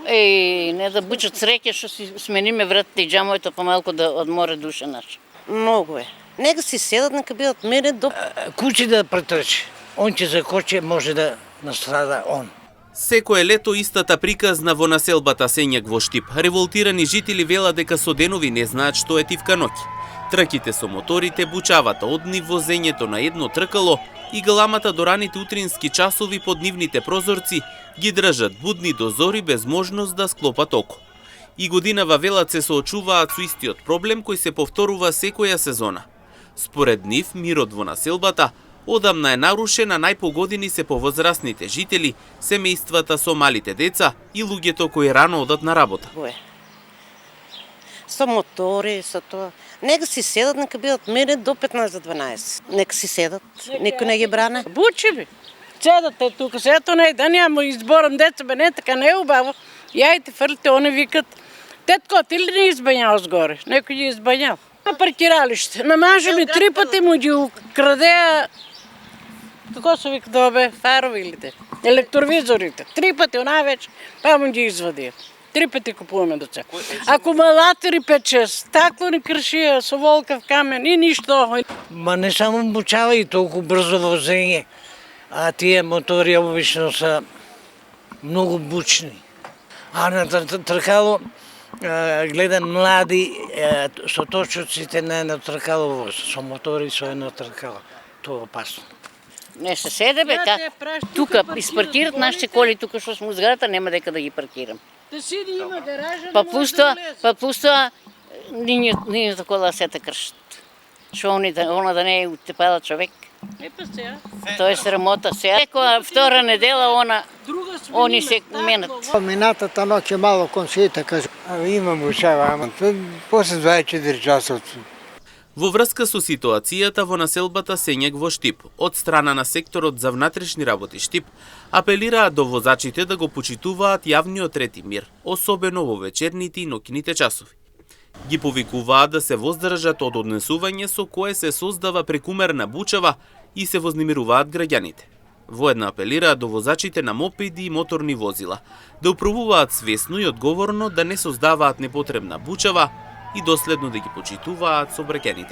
Не да бучат среќа што си смениме вратите и џамовите помалку да одморе душа наша. Многу е. Нека си седат, нека бидат мирни до... Куќи да претрчи. Он ќе закоче, може да настрада он. Секое лето истата приказна во населбата Сењак во Штип. Револтирани жители велат дека со денови не знаат што е тивка ноќ. Трките со моторите, бучавата од нив, возењето на едно тркало и галамата до раните утрински часови под нивните прозорци ги држат будни до зори без можност да склопат око. И годинава велат се соочуваат со истиот проблем кој се повторува секоја сезона. Според нив, мирот во населбата одамна е нарушен, а најпогодени се повозрасните жители, семејствата со малите деца и луѓето кои рано одат на работа. Со мотори, со тоа. Нека си седат, нека бидат мирни до 15-12. Нека си седат, никој не ги бране. Бучи би. Седате тука, сето не да няма изборам деца, бе не така не е убаво. Јајте фрлите, они викат, тетко, ти ли не избањал сгоре? Некој ги избањал. На паркиралиште. На мажа ми 3 пати му ги украде, како се вика добе, фаровилите, електровизорите. 3 пати највеќе, па му ги извади. 3 пати купуваме деца. Акумулатори 5-6, стаклони кршија со волкав камен и ништо. Ма не само бучава и толку брзо возење, а тие мотори обично се многу бучни. А на тркало гледам млади со точоците на едно тркало воз, со мотори со едно тркало. Тоа е опасно. Не се седе бе, тука испаркират нашите коли, тука што сме у зградата, нема дека да ги паркирам. Да сиди има гаража, Па пустоа, нивната кола се те кршат. Шо она да не е утепала човек. Тоа е срамота сега. Некоја втора недела они се менат. Минатата ноќ е мало консијета, кажу. Има бучава, ама после 24 часот. Во врска со ситуацијата во населбата Сењак во Штип, од страна на секторот за внатрешни работи Штип, апелираат до возачите да го почитуваат јавниот ред и мир, особено во вечерните и ноќните часови. Ги повикуваат да се воздржат од однесување со кое се создава прекумерна бучава и се вознемируваат граѓаните. Воедно апелираат до возачите на мопеди и моторни возила да управуваат свесно и одговорно, да не создаваат непотребна бучава и доследно да ги почитуваат сообраќајните